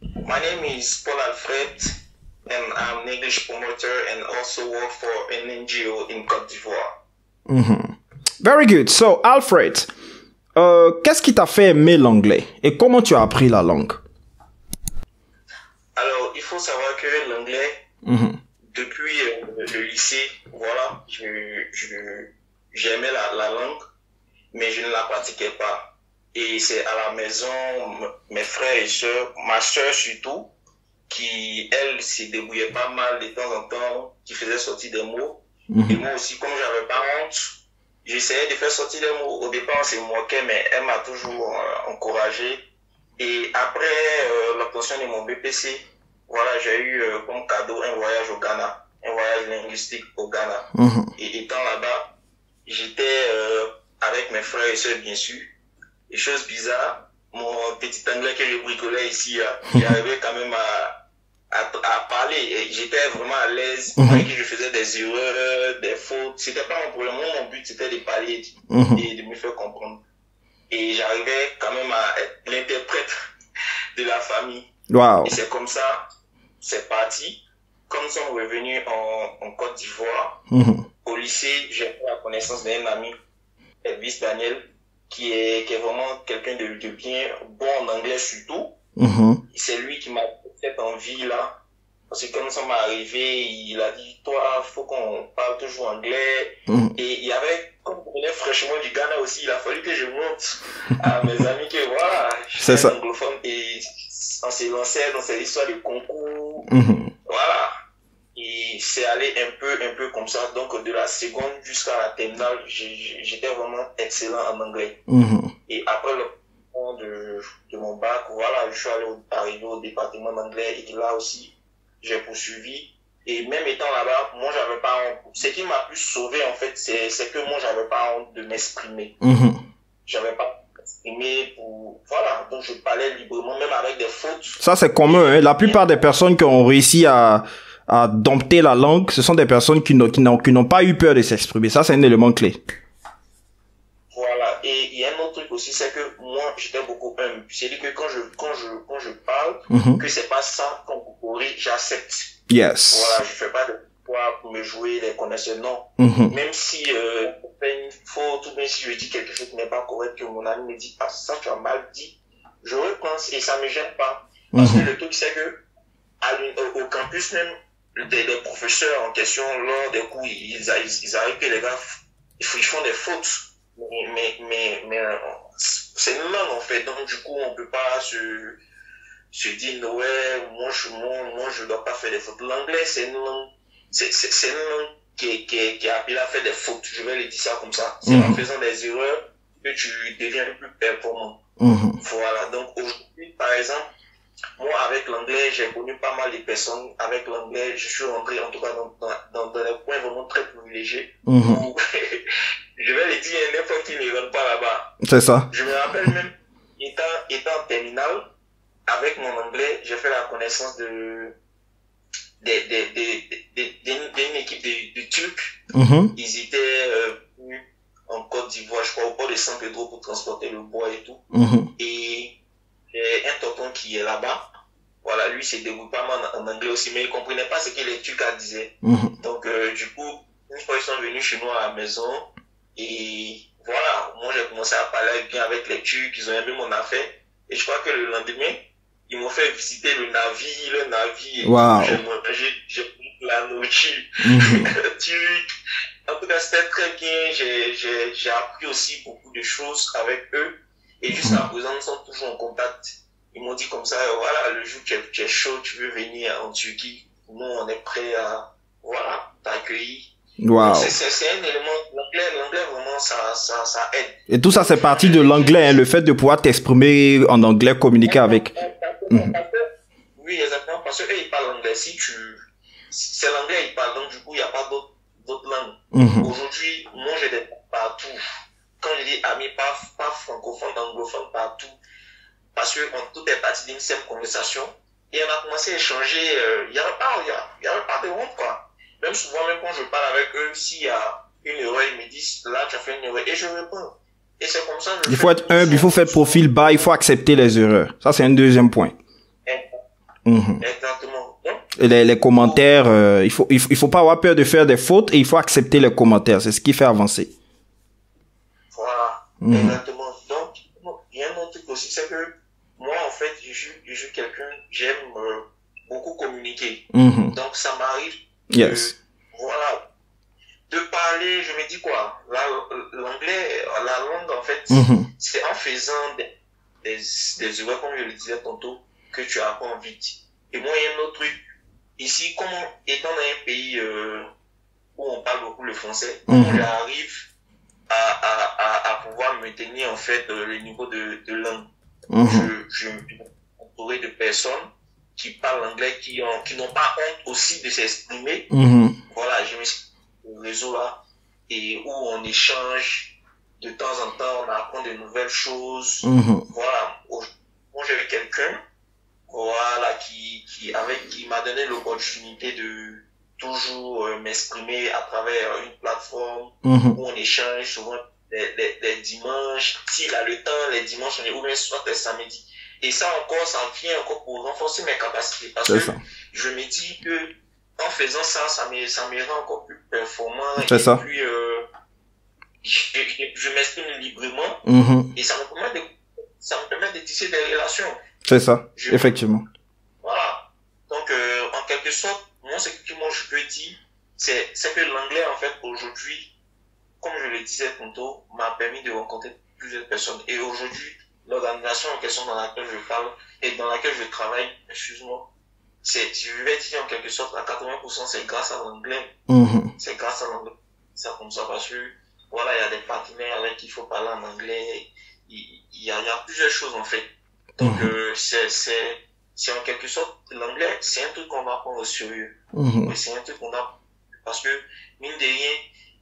My name is Paul Alfred, and I'm an English promoter and also work for an NGO in Côte d'Ivoire. Very good. So, Alfred, qu'est-ce qui t'a fait aimer l'anglais et comment tu as appris la langue? Alors, il faut savoir que l'anglais, depuis le lycée, voilà, j'aimais la langue, mais je ne la pratiquais pas. Et c'est à la maison, mes frères et sœurs, ma sœur surtout, qui, elle, se débrouillait pas mal de temps en temps, qui faisait sortir des mots. Et moi aussi, comme j'avais pas honte, j'essayais de faire sortir des mots. Au départ, on se moquait, mais elle m'a toujours encouragé. Et après l'obtention de mon BPC, voilà, j'ai eu comme cadeau un voyage au Ghana, un voyage linguistique au Ghana. Et étant là-bas, j'étais avec mes frères et sœurs, bien sûr. Et chose bizarre, mon petit anglais que je bricolais ici, j'arrivais quand même à parler. Et j'étais vraiment à l'aise. Même que je faisais des erreurs, des fautes. C'était pas mon problème. Moi, mon but, c'était de parler et de me faire comprendre. Et j'arrivais quand même à être l'interprète de la famille. Wow. Et c'est comme ça, c'est parti. Comme nous sommes revenus en Côte d'Ivoire, au lycée, j'ai fait la connaissance d'un ami, Elvis Daniel, qui est vraiment quelqu'un de bien bon en anglais surtout. C'est lui qui m'a fait cette envie-là. Parce que quand nous sommes arrivés, il a dit, toi, faut qu'on parle toujours anglais. Et il y avait, comme on venait fraîchement du Ghana aussi, il a fallu que je montre à mes amis que voilà, je suis anglophone. Et on s'est lancé dans cette histoire de concours. Voilà. Et c'est allé un peu comme ça. Donc, de la seconde jusqu'à la terminale, j'étais vraiment excellent en anglais. Et après le de mon bac, voilà, je suis arrivé au département d'anglais et là aussi, j'ai poursuivi. Et même étant là-bas, moi, j'avais pas honte. Ce qui m'a plus sauvé, en fait, c'est que moi, j'avais pas honte de m'exprimer. J'avais pas m'exprimer pour... Voilà, donc je parlais librement, même avec des fautes. Ça, c'est commun, hein. La plupart des personnes qui ont réussi à dompter la langue, ce sont des personnes qui n'ont pas eu peur de s'exprimer. Ça, c'est un élément clé. Voilà. Et il y a un autre truc aussi, c'est que moi, j'étais beaucoup humble. C'est-à-dire que quand je parle, que c'est pas ça qu'on pourrait, j'accepte. Yes. Voilà, je fais pas de poids pour me jouer les connaisseurs, non. Même si, une faute, ou même si je dis quelque chose qui n'est pas correct, que mon ami me dit, ah, ça, tu as mal dit, je repense et ça me gêne pas. Parce que le truc, c'est que, au campus même, des professeurs en question, lors des cours, ils arrivent que les gars, ils font des fautes. Mais c'est une langue en fait, donc du coup on peut pas se dire ouais, moi je dois pas faire des fautes. L'anglais c'est une langue, c'est une langue qui est appelée à faire des fautes, je vais le dire ça comme ça. C'est en faisant des erreurs que tu deviens le plus performant. Voilà, donc aujourd'hui par exemple, moi, avec l'anglais, j'ai connu pas mal de personnes. Avec l'anglais, je suis rentré, en tout cas, dans des points vraiment très privilégiés. Où, je vais le dire, n'importe qui ne rentre pas là-bas. C'est ça. Je me rappelle même, étant en terminale, avec mon anglais, j'ai fait la connaissance d'une équipe de Turcs. Ils étaient venus en Côte d'Ivoire, je crois, au port de San Pedro pour transporter le bois et tout. Et j'ai un tonton qui est là-bas. Voilà, lui s'est débrouillé pas mal en anglais aussi, mais il comprenait pas ce que les Turcs disaient. Donc, du coup, une fois ils sont venus chez nous à la maison, et voilà, moi j'ai commencé à parler bien avec les Turcs, ils ont aimé mon affaire, et je crois que le lendemain, ils m'ont fait visiter le navire, wow. J'ai pris la nourriture turque. En tout cas, c'était très bien, j'ai appris aussi beaucoup de choses avec eux. Et jusqu'à présent, nous sommes toujours en contact. Ils m'ont dit comme ça, voilà, le jour que tu es chaud, tu veux venir en Turquie, nous, on est prêts à, voilà, t'accueillir. Wow. C'est un élément, l'anglais, vraiment, ça aide. Et tout ça, c'est parti de l'anglais, hein, le fait de pouvoir t'exprimer en anglais, communiquer avec. Oui, exactement, parce qu'eux, ils parlent anglais. C'est l'anglais, ils parlent, donc du coup, il n'y a pas d'autres langues. Aujourd'hui, moi, j'ai des partout. Quand je dis amis, pas francophone, anglophone, partout. Parce que tout est parti d'une simple conversation. Et on a commencé à échanger. Il n'y avait pas de honte, quoi. Même souvent, même quand je parle avec eux, s'il y a une erreur, ils me disent, là, tu as fait une erreur. Et je réponds. Et c'est comme ça. Il faut être humble, il faut faire profil bas, il faut accepter les erreurs. Ça, c'est un deuxième point. Exactement. Donc, et les commentaires, il faut pas avoir peur de faire des fautes et il faut accepter les commentaires. C'est ce qui fait avancer. Voilà. Exactement. Donc, il y a un autre truc aussi, c'est que moi, en fait, je suis quelqu'un, j'aime beaucoup communiquer. Donc, ça m'arrive voilà, de parler, je me dis quoi, l'anglais, la langue, en fait, c'est en faisant des erreurs, comme je le disais tantôt, que tu apprends vite. Et moi, il y a un autre truc. Ici, comme étant dans un pays où on parle beaucoup le français, comment j'arrive à pouvoir maintenir, en fait, le niveau de langue. Je me suis entouré de personnes qui parlent anglais, qui n'ont pas honte aussi de s'exprimer. Voilà, je me suis au réseau là, et où on échange de temps en temps, on apprend de nouvelles choses. Voilà, moi j'avais quelqu'un, voilà, qui m'a donné l'opportunité de toujours m'exprimer à travers une plateforme où on échange souvent les dimanches, s'il a le temps, les dimanches, ou bien soit les samedis. Et ça encore, ça vient encore pour renforcer mes capacités. Parce que je me dis que en faisant ça, ça me rend encore plus performant. Et puis, je m'exprime librement. Et ça me permet de tisser des relations. C'est ça, effectivement. Voilà. Donc, en quelque sorte, moi, ce que moi je peux dire, c'est que l'anglais, en fait, aujourd'hui, comme je le disais tantôt, m'a permis de rencontrer plusieurs personnes. Et aujourd'hui, l'organisation en question dans laquelle je parle et dans laquelle je travaille, excuse-moi, je vais dire en quelque sorte, à 80%, c'est grâce à l'anglais. C'est grâce à l'anglais. C'est comme ça parce que, voilà, il y a des partenaires avec qui il faut parler en anglais. Il y a plusieurs choses, en fait. Donc, c'est en quelque sorte, l'anglais, c'est un truc qu'on va prendre au sérieux. C'est un truc qu'on a, parce que, mine de rien,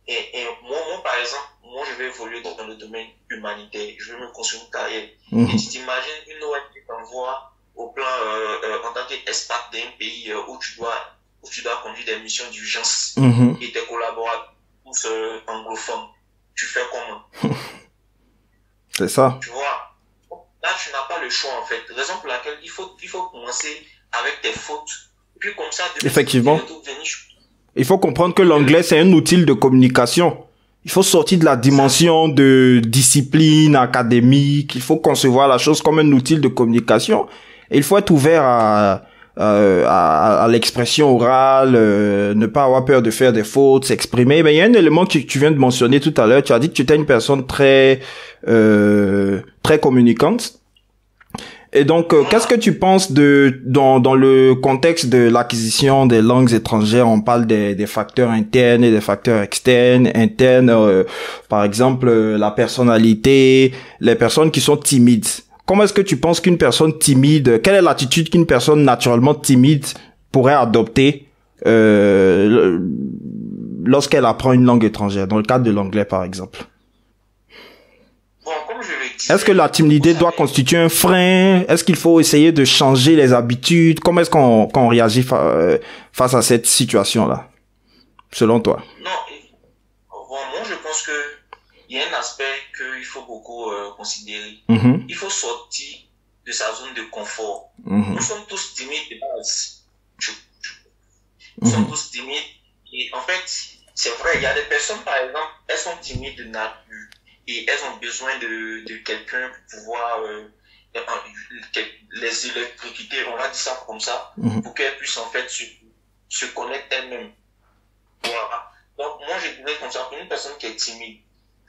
et moi, par exemple, moi, je vais évoluer dans le domaine humanitaire. Je vais me construire une carrière. Et tu t'imagines une ONG qui t'envoie au plan, en tant qu'expat d'un pays où tu dois conduire des missions d'urgence et tes collaborateurs tous anglophones. Tu fais comment? C'est ça. Tu vois? Là, tu n'as pas le choix, en fait. Raison pour laquelle il faut commencer avec tes fautes. Et puis, comme ça, effectivement. Il faut comprendre que l'anglais, c'est un outil de communication. Il faut sortir de la dimension de discipline académique. Il faut concevoir la chose comme un outil de communication. Et il faut être ouvert à l'expression orale, ne pas avoir peur de faire des fautes, s'exprimer. Mais il y a un élément que tu viens de mentionner tout à l'heure. Tu as dit que tu étais une personne très communicante. Et donc, qu'est-ce que tu penses dans le contexte de l'acquisition des langues étrangères? On parle des facteurs internes et des facteurs externes. Internes, par exemple, la personnalité, les personnes qui sont timides. Comment est-ce que tu penses qu'une personne timide, quelle est l'attitude qu'une personne naturellement timide pourrait adopter lorsqu'elle apprend une langue étrangère, dans le cadre de l'anglais, par exemple? Bon, comme je le disais, est-ce que la timidité doit constituer un frein? Est-ce qu'il faut essayer de changer les habitudes? Comment est-ce qu'on réagit face à cette situation-là, selon toi? Non, moi je pense que il y a un aspect qu'il faut beaucoup considérer. Il faut sortir de sa zone de confort. Nous sommes tous timides de base. Nous sommes tous timides. Et en fait, c'est vrai, il y a des personnes, par exemple, elles sont timides de nature. Et elles ont besoin de quelqu'un pour pouvoir les électrocuter, on va dire ça comme ça, pour qu'elles puissent en fait se connaître elles-mêmes. Voilà. Donc moi je dirais comme ça, pour une personne qui est timide,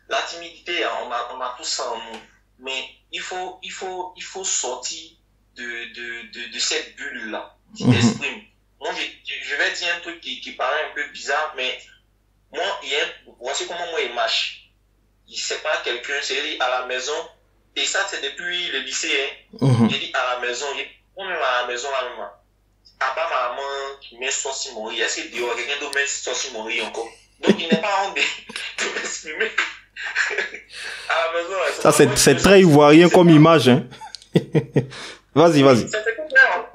la timidité, on a tout ça en nous, mais il faut sortir de cette bulle-là qui t'exprime. Moi je vais dire un truc qui paraît un peu bizarre, mais moi, voici comment moi il marche. C'est pas quelqu'un, c'est dit à la maison, et ça c'est depuis le lycée, j'ai dit à la maison, moi-même à la maison, à part ma maman qui met sauce mori, est-ce que dehors quelqu'un doit mettre sauce mori encore? Donc il n'est pas honte de m'exprimer. À la maison, ça c'est très ivoirien comme image, hein. Vas-y. C'est clair,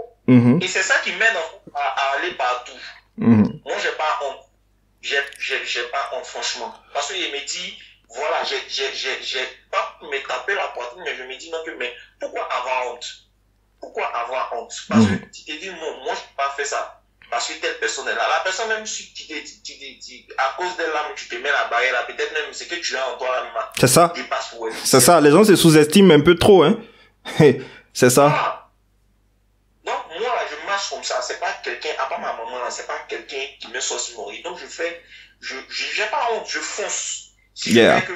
et c'est ça qui m'aide à aller partout. Moi j'ai pas honte. J'ai pas honte, franchement. Parce qu'il me dit, voilà, j'ai pas me taper la poitrine, mais je me dis non, mais pourquoi avoir honte? pourquoi avoir honte? Parce que tu te dis, moi, je ne peux pas faire ça. Parce que telle personne est là. La personne, même si à cause d'elle, là, tu te mets la barrière, là, peut-être même ce que tu as en toi, là, c'est ça. C'est ça. Les gens se sous-estiment un peu trop, hein. C'est ça. Voilà. Donc, moi, là, je marche comme ça. C'est pas quelqu'un, à part ma maman, là, c'est pas quelqu'un qui me sort si mourir. Donc, j'ai pas honte, je fonce. Si je fais que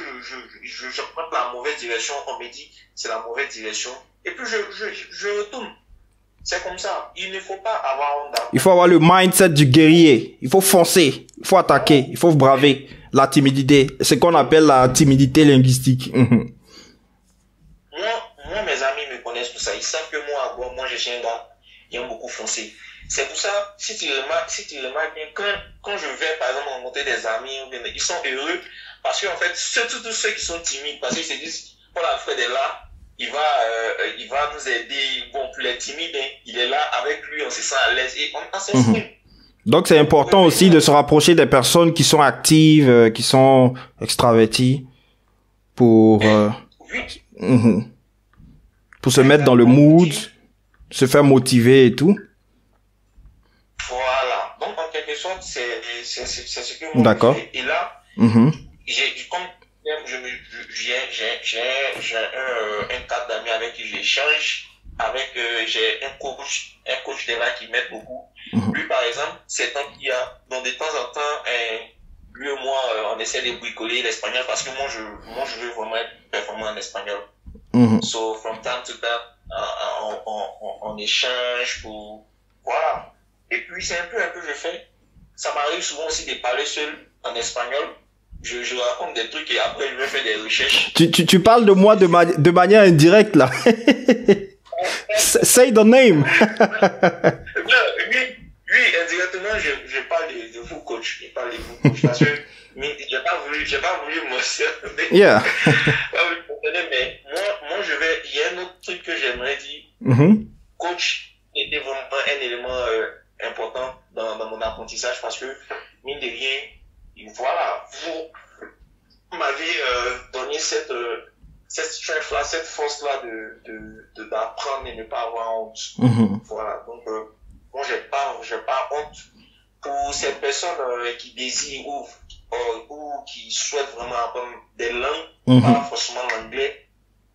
je prends la mauvaise direction, on me dit, c'est la mauvaise direction. Et puis, je retourne. C'est comme ça. Il ne faut pas avoir honte. Il faut avoir le mindset du guerrier. Il faut foncer. Il faut attaquer. Il faut braver la timidité. C'est ce qu'on appelle la timidité linguistique. Moi, mes amis me connaissent tout ça. Ils savent que moi, je suis un gars qui aime beaucoup foncer. C'est pour ça, si tu remarques bien, quand je vais, par exemple, rencontrer des amis, ils sont heureux. Parce qu'en fait, surtout tous ceux qui sont timides, parce qu'ils se disent, Paul Alfred est là. Il va nous aider. Bon, pour les timides, hein, il est là avec lui, on se sent à l'aise et on s'exprime. Donc, c'est important aussi de se rapprocher des personnes qui sont actives, qui sont extraverties pour se mettre dans le mood, se faire motiver et tout. Voilà. Donc, en quelque sorte, c'est ce que moi d'accord. je fais. Et là, j'ai un cadre d'amis avec qui j'échange, j'ai un coach de là qui m'aide beaucoup. Lui, par exemple, c'est un qui a, donc de temps en temps, lui et moi, on essaie de bricoler l'espagnol parce que moi, je veux vraiment être performant en espagnol. So, from time to time, on échange pour, voilà. Et puis, c'est un peu je fais. Ça m'arrive souvent aussi de parler seul en espagnol. Je raconte des trucs et après je vais faire des recherches. Tu parles de moi de manière indirecte là. Say the name. Lui, indirectement, je parle de vous coach. Je parle de vous coach parce que j'ai pas voulu mentionner. Yeah. Mais moi il y a un autre truc que j'aimerais dire. Coach était vraiment un élément important dans mon apprentissage parce que, mine de rien, voilà, vous m'avez donné cette strength-là, cette force-là d'apprendre et ne pas avoir honte. Voilà, donc, moi, j'ai pas honte pour ces personnes qui désirent ou qui souhaitent vraiment apprendre des langues, pas forcément l'anglais.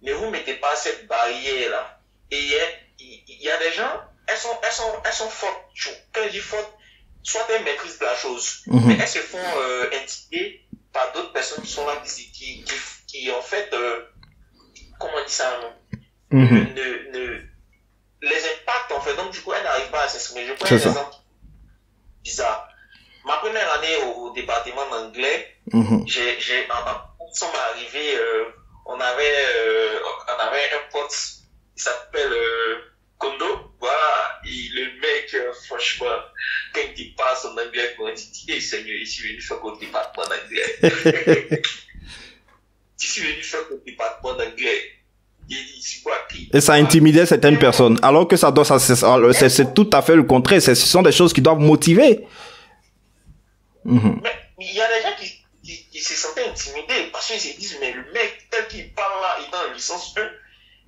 Ne vous mettez pas cette barrière-là. Et il y a des gens, elles sont fortes. Quand je dis fortes, soit elles maîtrisent la chose, mais elles se font intimider par d'autres personnes qui sont là, qui en fait, comment on dit ça, les impactent en fait. Donc du coup, elles n'arrivent pas à s'exprimer. Je prends un exemple bizarre. Ma première année au département d'anglais, on sommes arrivés, on avait un pote, il s'appelle Kondo. Voilà, le mec, franchement, quand il passe en anglais, quand il dit, hey Seigneur, je suis venu faire le département d'anglais. Je suis venu faire le département d'anglais. Et ça intimidait certaines personnes. Alors que c'est tout à fait le contraire. Ce sont des choses qui doivent motiver. Mais il y a des gens qui se sentaient intimidés parce qu'ils se disent, mais le mec, tel qu'il parle là, il est en licence 1,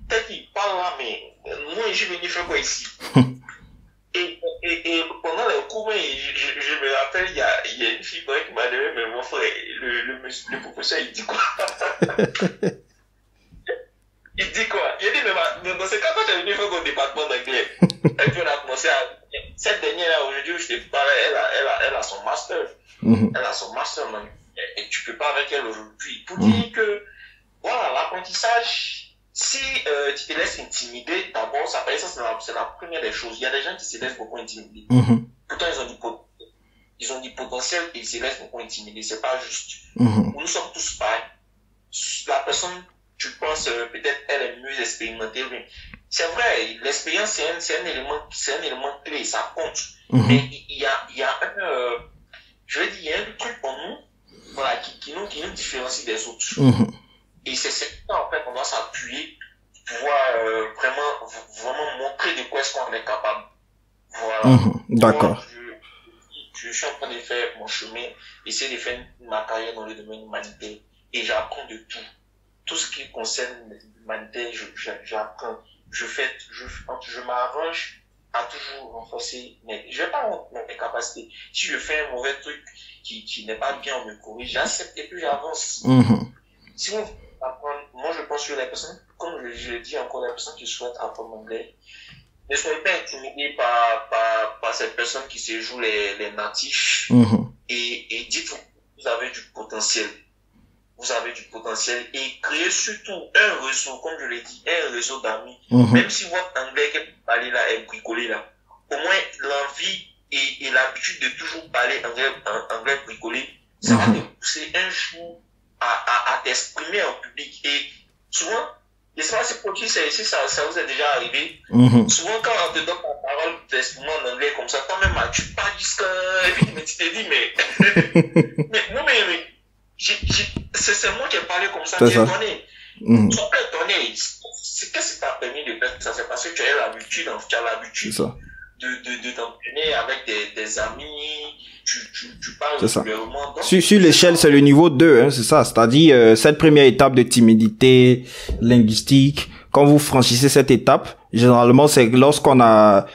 tel qu'il parle là, mais moi, je suis venu faire quoi ici? Et pendant les cours, je me rappelle, il y a une fille qui m'a dit, mais mon frère, le professeur, il dit quoi? Il dit quoi? Il dit, mais dans ce cas, quand j'ai venu faire au département d'anglais, et puis on a commencé à. Cette dernière-là, aujourd'hui, je te parle, elle a son master. Elle a son master, man. Et tu peux pas avec elle aujourd'hui. Pour dire que, voilà, l'apprentissage, si tu te laisses intimider, d'abord, ça c'est la première des choses. Il y a des gens qui se laissent beaucoup intimider. Pourtant, ils ont du potentiel et ils se laissent beaucoup intimider. C'est pas juste. Nous sommes tous pareils. La personne, tu penses peut-être elle est mieux expérimentée. C'est vrai, l'expérience c'est un élément clé, ça compte. Mais il y a un je veux dire, il y a un truc pour nous, voilà, qui nous différencie des autres. Et c'est ça en fait on doit s'appuyer pour pouvoir vraiment montrer de quoi est-ce qu'on est capable. Voilà. D'accord. Je suis en train de faire mon chemin, essayer de faire ma carrière dans le domaine humanitaire et j'apprends de tout. Tout ce qui concerne l'humanité, j'apprends. je m'arrange à toujours renforcer je vais pas mes capacités. Si je fais un mauvais truc qui n'est pas bien, on me corrige, j'accepte et puis j'avance. Si vous apprendre, moi je pense que les personnes, comme je le dis encore, les personnes qui souhaitent apprendre l'anglais, ne soyez pas intimidés par ces personnes qui se jouent les natifs et dites-vous, vous avez du potentiel. Vous avez du potentiel et créez surtout un réseau, comme je l'ai dit, un réseau d'amis. Même si votre anglais que vous parlez là est bricolé là, au moins l'envie et l'habitude de toujours parler anglais bricolé, ça va te pousser un jour à t'exprimer en public. Et souvent, je sais pas si pour qui ça vous est déjà arrivé. Souvent, quand on te donne la parole d'exprimer en anglais comme ça, toi-même, tu parles jusqu'à... Mais tu t'es dit, mais c'est moi qui ai parlé comme ça, tu es étonné. Tu sois pas étonné. Qu'est-ce qui t'a permis de faire ça? C'est parce que tu as l'habitude de t'entraîner avec des amis, tu parles régulièrement. Sur l'échelle, c'est le niveau 2, hein, c'est ça. C'est-à-dire, cette première étape de timidité linguistique, quand vous franchissez cette étape, généralement, c'est lorsqu'on a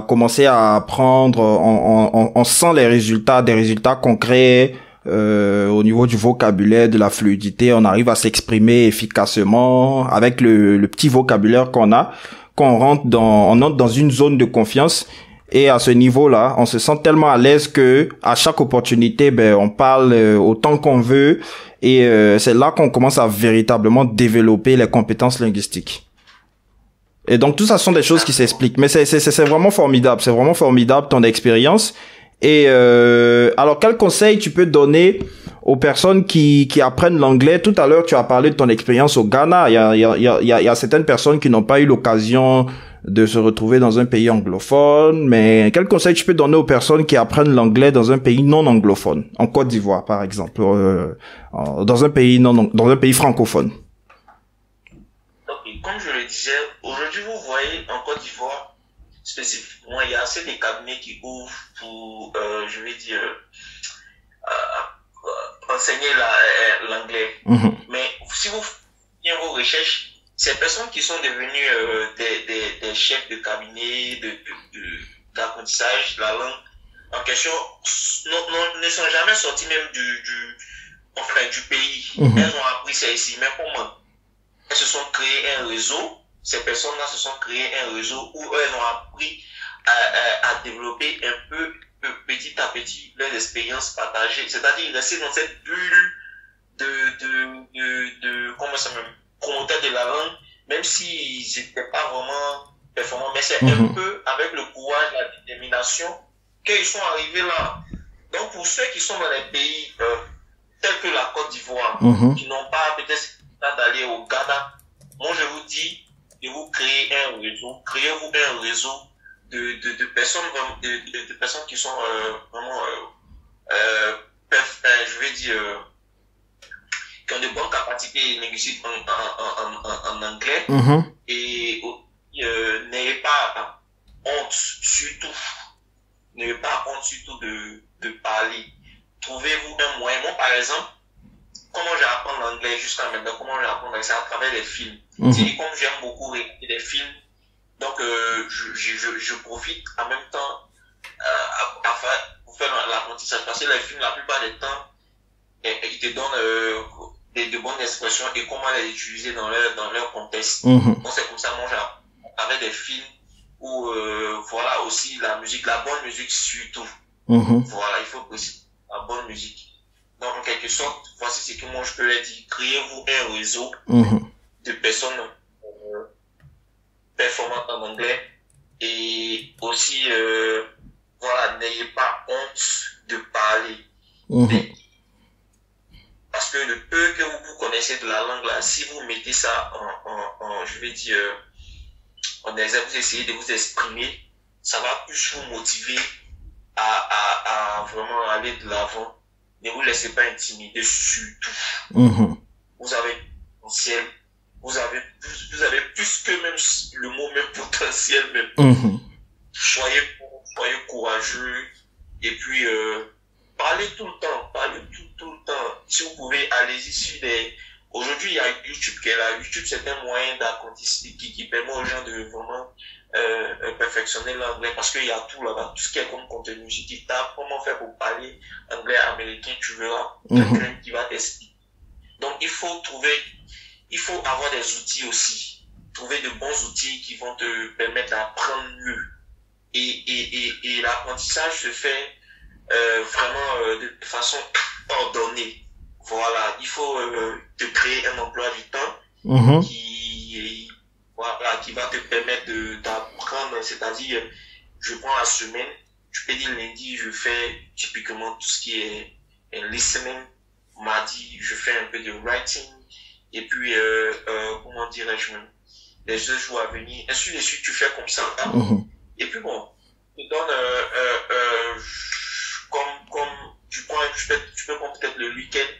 commencé à apprendre, on sent des résultats concrets, au niveau du vocabulaire, de la fluidité, on arrive à s'exprimer efficacement avec le petit vocabulaire qu'on a. Quand on entre dans une zone de confiance, et à ce niveau-là, on se sent tellement à l'aise que à chaque opportunité, on parle autant qu'on veut, et c'est là qu'on commence à véritablement développer les compétences linguistiques. Et donc tout ça sont des choses qui s'expliquent, mais c'est vraiment formidable, ton expérience. Et alors quel conseil tu peux donner aux personnes qui apprennent l'anglais? Tout à l'heure tu as parlé de ton expérience au Ghana. Il y a certaines personnes qui n'ont pas eu l'occasion de se retrouver dans un pays anglophone, mais quel conseil tu peux donner aux personnes qui apprennent l'anglais dans un pays non anglophone, en Côte d'Ivoire par exemple, dans un pays francophone? Donc, comme je le disais, aujourd'hui vous voyez en Côte d'Ivoire spécifiquement, il y a assez de cabinets qui ouvrent pour, je vais dire, enseigner l'anglais. Mais si vous faites vos recherches, ces personnes qui sont devenues des chefs de cabinet, d'apprentissage, la langue en question, ne sont jamais sorties même du pays. Elles ont appris ça ici. Mais comment? Elles se sont créées un réseau. Ces personnes-là se sont créées un réseau où elles ont appris à développer un peu, petit à petit, leurs expériences partagées. C'est-à-dire rester dans cette bulle comment ça s'appelle, promoteur de la langue, même s'ils n'étaient pas vraiment performants. Mais c'est un peu avec le courage, la détermination qu'ils sont arrivés là. Donc pour ceux qui sont dans les pays tels que la Côte d'Ivoire, qui n'ont pas peut-être d'aller au Ghana, moi je vous dis, de vous créer un réseau, créez-vous un réseau de personnes, de personnes qui sont vraiment, je vais dire, qui ont de bonnes capacités linguistiques en anglais. Et n'ayez pas honte surtout. N'ayez pas honte surtout de parler. Trouvez-vous un moyen. Moi, par exemple, comment j'apprends l'anglais jusqu'à maintenant, c'est à travers les films. C'est comme j'aime beaucoup regarder des films, donc je profite en même temps pour faire l'apprentissage, parce que les films, la plupart du temps, ils te donnent de bonnes expressions et comment les utiliser dans leur contexte. Donc c'est comme ça, moi j'apprends avec des films où voilà aussi la musique, la bonne musique surtout. Voilà, il faut aussi la bonne musique. Donc, en quelque sorte, voici ce que moi je peux leur dire. Créez-vous un réseau de personnes performantes en anglais. Et aussi, voilà, n'ayez pas honte de parler. Parce que le peu que vous connaissez de la langue là, si vous mettez ça je vais dire, en exemple, vous essayez de vous exprimer, ça va plus vous motiver à vraiment aller de l'avant. Ne vous laissez pas intimider surtout. Vous avez potentiel. Vous avez plus que même le mot même potentiel même. Soyez courageux. Et puis, parlez tout le temps. Parlez tout le temps. Si vous pouvez, allez-y sur Aujourd'hui, il y a YouTube qui est là. YouTube, c'est un moyen d'apprentissage qui permet aux gens de vraiment perfectionner l'anglais parce qu'il y a tout là-bas, tout ce qui est comme contenu. Si tu tapes comment faire pour parler anglais américain, tu verras quelqu'un qui va t'expliquer. Donc, il faut avoir des outils aussi. Trouver de bons outils qui vont te permettre d'apprendre mieux. Et l'apprentissage se fait vraiment de façon ordonnée. Voilà, il faut te créer un emploi du temps qui va te permettre d'apprendre, c'est-à-dire, je prends la semaine, tu peux dire lundi, je fais typiquement tout ce qui est listening, mardi, je fais un peu de writing, et puis, comment dirais-je même, les 2 jours à venir, ainsi de suite, tu fais comme ça, hein? Et puis bon, tu donnes, comme tu peux prendre peut-être le week-end,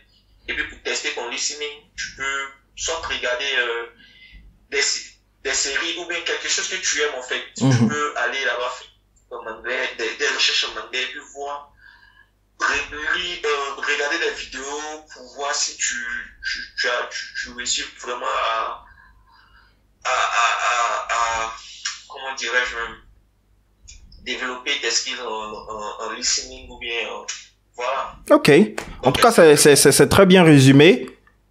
et puis pour tester ton listening, tu peux soit regarder des séries ou bien quelque chose que tu aimes en fait. Tu peux aller là-bas faire en anglais, des recherches en anglais, puis voir, regarder des vidéos pour voir si tu réussis vraiment à comment dirais-je même, développer tes skills en listening ou bien voilà. Ok. En tout cas, c'est très bien résumé.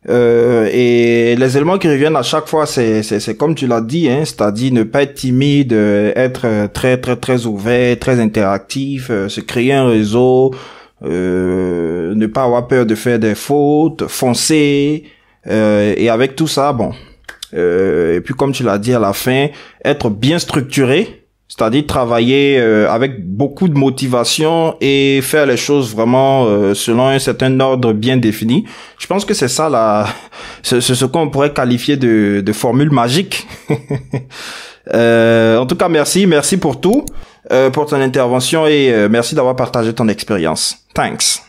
Et les éléments qui reviennent à chaque fois, c'est comme tu l'as dit, hein, c'est-à-dire ne pas être timide, être très ouvert, très interactif, se créer un réseau, ne pas avoir peur de faire des fautes, foncer, et avec tout ça, bon. Et puis comme tu l'as dit à la fin, être bien structuré. C'est-à-dire travailler avec beaucoup de motivation et faire les choses vraiment selon un certain ordre bien défini. Je pense que c'est ça ce qu'on pourrait qualifier de formule magique. En tout cas, merci pour tout, pour ton intervention et merci d'avoir partagé ton expérience. Thanks.